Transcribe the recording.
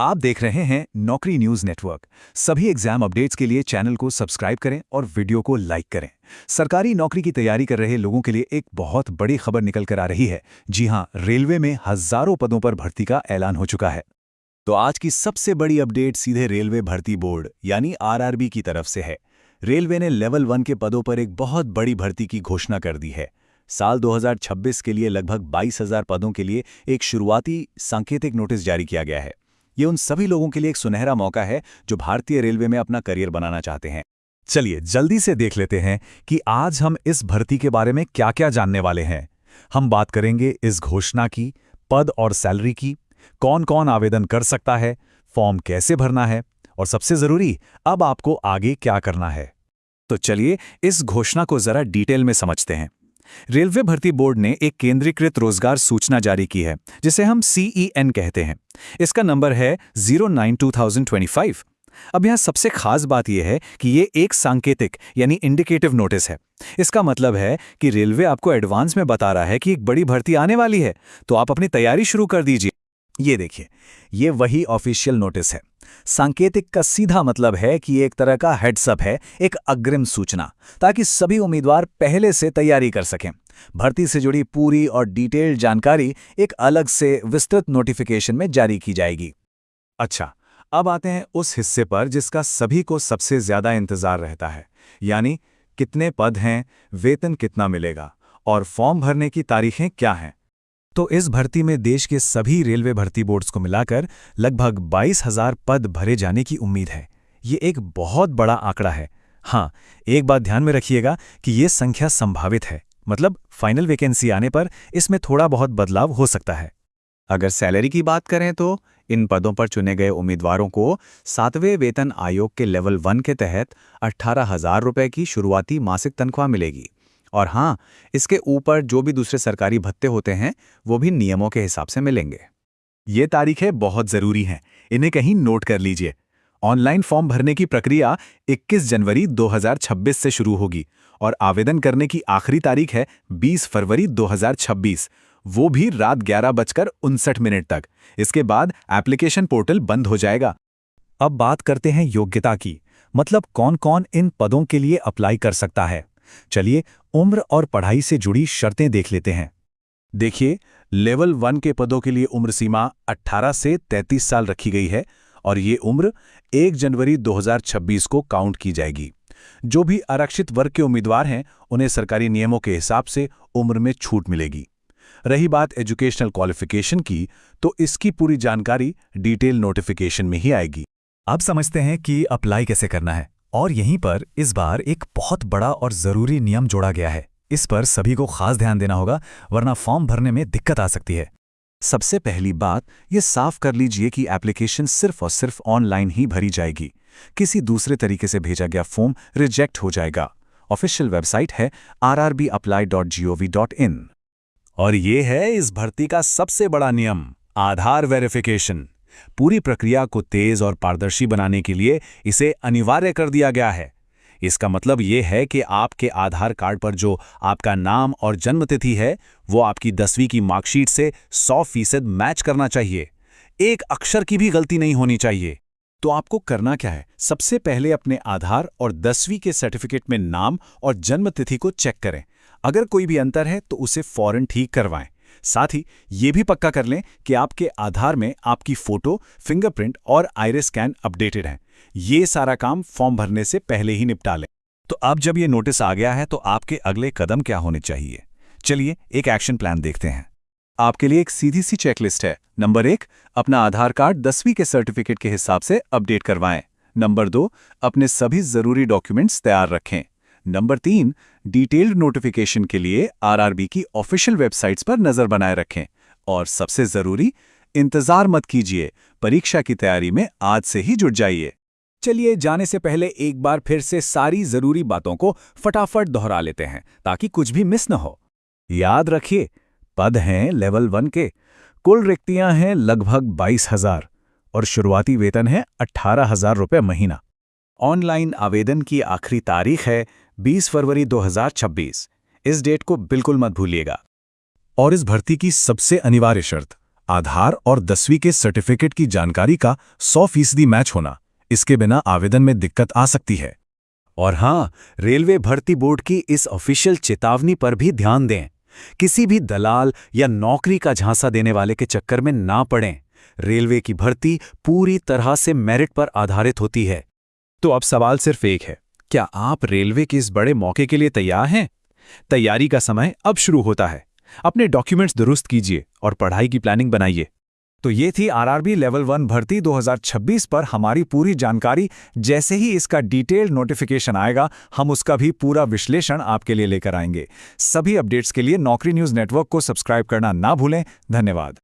आप देख रहे हैं नौकरी न्यूज नेटवर्क। सभी एग्जाम अपडेट्स के लिए चैनल को सब्सक्राइब करें और वीडियो को लाइक करें। सरकारी नौकरी की तैयारी कर रहे लोगों के लिए एक बहुत बड़ी खबर निकल कर आ रही है। जी हां, रेलवे में हजारों पदों पर भर्ती का ऐलान हो चुका है। तो आज की सबसे बड़ी अपडेट सीधे रेलवे भर्ती बोर्ड यानी आरआरबी की तरफ से है। रेलवे ने लेवल 1 के पदों पर एक बहुत बड़ी भर्ती की घोषणा कर दी है। साल 2026 के लिए लगभग 22,000 पदों के लिए एक शुरुआती सांकेतिक नोटिस जारी किया गया है। ये उन सभी लोगों के लिए एक सुनहरा मौका है जो भारतीय रेलवे में अपना करियर बनाना चाहते हैं। चलिए जल्दी से देख लेते हैं कि आज हम इस भर्ती के बारे में क्या-क्या जानने वाले हैं। हम बात करेंगे इस घोषणा की, पद और सैलरी की, कौन-कौन आवेदन कर सकता है, फॉर्म कैसे भरना है और सबसे जरूरी, अब आपको आगे क्या करना है। तो चलिए इस घोषणा को जरा डिटेल में समझते हैं। रेलवे भर्ती बोर्ड ने एक केंद्रीकृत रोजगार सूचना जारी की है, जिसे हम CEN कहते हैं। इसका नंबर है 09/2025। अब यहाँ सबसे खास बात यह है कि ये एक सांकेतिक यानी इंडिकेटिव नोटिस है। इसका मतलब है कि रेलवे आपको एडवांस में बता रहा है कि एक बड़ी भर्ती आने वाली है, तो आप अपनी तैयारी शुरू कर दीजिए। ये देखिए, ये वही ऑफिशियल नोटिस है। सांकेतिक का सीधा मतलब है कि ये एक तरह का हेड्सअप है, एक अग्रिम सूचना, ताकि सभी उम्मीदवार पहले से तैयारी कर सकें। भर्ती से जुड़ी पूरी और डिटेल्ड जानकारी एक अलग से विस्तृत नोटिफिकेशन में जारी की जाएगी। अच्छा, अब आते हैं उस हिस्से पर जिसका सभी को सबसे ज्यादा इंतजार रहता है, यानी कितने पद हैं, वेतन कितना मिलेगा और फॉर्म भरने की तारीखें क्या हैं। तो इस भर्ती में देश के सभी रेलवे भर्ती बोर्ड्स को मिलाकर लगभग 22,000 पद भरे जाने की उम्मीद है। ये एक बहुत बड़ा आंकड़ा है। हाँ, एक बात ध्यान में रखिएगा कि ये संख्या संभावित है, मतलब फाइनल वैकेंसी आने पर इसमें थोड़ा बहुत बदलाव हो सकता है। अगर सैलरी की बात करें तो इन पदों पर चुने गए उम्मीदवारों को 7वें वेतन आयोग के लेवल 1 के तहत 18,000 रुपये की शुरुआती मासिक तनख्वाह मिलेगी। और हाँ, इसके ऊपर जो भी दूसरे सरकारी भत्ते होते हैं वो भी नियमों के हिसाब से मिलेंगे। ये तारीखें बहुत ज़रूरी हैं, इन्हें कहीं नोट कर लीजिए। ऑनलाइन फॉर्म भरने की प्रक्रिया 21 जनवरी 2026 से शुरू होगी और आवेदन करने की आखिरी तारीख है 20 फरवरी 2026, वो भी रात 11:59 तक। इसके बाद एप्लीकेशन पोर्टल बंद हो जाएगा। अब बात करते हैं योग्यता की, मतलब कौन-कौन इन पदों के लिए अप्लाई कर सकता है। चलिए उम्र और पढ़ाई से जुड़ी शर्तें देख लेते हैं। देखिए, लेवल 1 के पदों के लिए उम्र सीमा 18 से 33 साल रखी गई है और ये उम्र 1 जनवरी 2026 को काउंट की जाएगी। जो भी आरक्षित वर्ग के उम्मीदवार हैं उन्हें सरकारी नियमों के हिसाब से उम्र में छूट मिलेगी। रही बात एजुकेशनल क्वालिफिकेशन की, तो इसकी पूरी जानकारी डिटेल नोटिफिकेशन में ही आएगी। अब समझते हैं कि अप्लाई कैसे करना है। और यहीं पर इस बार एक बहुत बड़ा और ज़रूरी नियम जोड़ा गया है। इस पर सभी को खास ध्यान देना होगा, वरना फॉर्म भरने में दिक्कत आ सकती है। सबसे पहली बात, ये साफ कर लीजिए कि एप्लीकेशन सिर्फ और सिर्फ ऑनलाइन ही भरी जाएगी। किसी दूसरे तरीके से भेजा गया फॉर्म रिजेक्ट हो जाएगा। ऑफिशियल वेबसाइट है rrbapply.gov.in। और ये है इस भर्ती का सबसे बड़ा नियम, आधार वेरिफिकेशन। पूरी प्रक्रिया को तेज और पारदर्शी बनाने के लिए इसे अनिवार्य कर दिया गया है। इसका मतलब ये है कि आपके आधार कार्ड पर जो आपका नाम और जन्मतिथि है वो आपकी 10वीं की मार्कशीट से 100% मैच करना चाहिए। एक अक्षर की भी गलती नहीं होनी चाहिए। तो आपको करना क्या है, सबसे पहले अपने आधार और 10वीं के सर्टिफिकेट में नाम और जन्मतिथि को चेक करें। अगर कोई भी अंतर है तो उसे फौरन ठीक करवाएं। साथ ही ये भी पक्का कर लें कि आपके आधार में आपकी फोटो, फिंगरप्रिंट और आइरिस स्कैन अपडेटेड है। ये सारा काम फॉर्म भरने से पहले ही निपटा लें। तो अब जब ये नोटिस आ गया है तो आपके अगले कदम क्या होने चाहिए। चलिए एक एक्शन प्लान देखते हैं। आपके लिए एक सीधी सी चेकलिस्ट है। नंबर 1, अपना आधार कार्ड 10वीं के सर्टिफिकेट के हिसाब से अपडेट करवाएं। नंबर 2, अपने सभी जरूरी डॉक्यूमेंट्स तैयार रखें। नंबर 3, डिटेल्ड नोटिफिकेशन के लिए आरआरबी की ऑफिशियल वेबसाइट्स पर नजर बनाए रखें। और सबसे जरूरी, इंतजार मत कीजिए, परीक्षा की तैयारी में आज से ही जुट जाइए। चलिए जाने से पहले एक बार फिर से सारी जरूरी बातों को फटाफट दोहरा लेते हैं ताकि कुछ भी मिस न हो। याद रखिए, पद हैं लेवल 1 के, कुल रिक्तियां हैं लगभग 22,000 और शुरुआती वेतन है 18,000 रुपये महीना। ऑनलाइन आवेदन की आखिरी तारीख है 20 फरवरी 2026। इस डेट को बिल्कुल मत भूलिएगा। और इस भर्ती की सबसे अनिवार्य शर्त, आधार और 10वीं के सर्टिफिकेट की जानकारी का 100% मैच होना, इसके बिना आवेदन में दिक्कत आ सकती है। और हाँ, रेलवे भर्ती बोर्ड की इस ऑफिशियल चेतावनी पर भी ध्यान दें। किसी भी दलाल या नौकरी का झांसा देने वाले के चक्कर में ना पड़ें। रेलवे की भर्ती पूरी तरह से मेरिट पर आधारित होती है। तो अब सवाल सिर्फ एक है, क्या आप रेलवे के इस बड़े मौके के लिए तैयार हैं? तैयारी का समय अब शुरू होता है। अपने डॉक्यूमेंट्स दुरुस्त कीजिए और पढ़ाई की प्लानिंग बनाइए। तो ये थी आरआरबी लेवल 1 भर्ती 2026 पर हमारी पूरी जानकारी। जैसे ही इसका डिटेल्ड नोटिफिकेशन आएगा, हम उसका भी पूरा विश्लेषण आपके लिए लेकर आएंगे। सभी अपडेट्स के लिए नौकरी न्यूज़ नेटवर्क को सब्सक्राइब करना ना भूलें। धन्यवाद।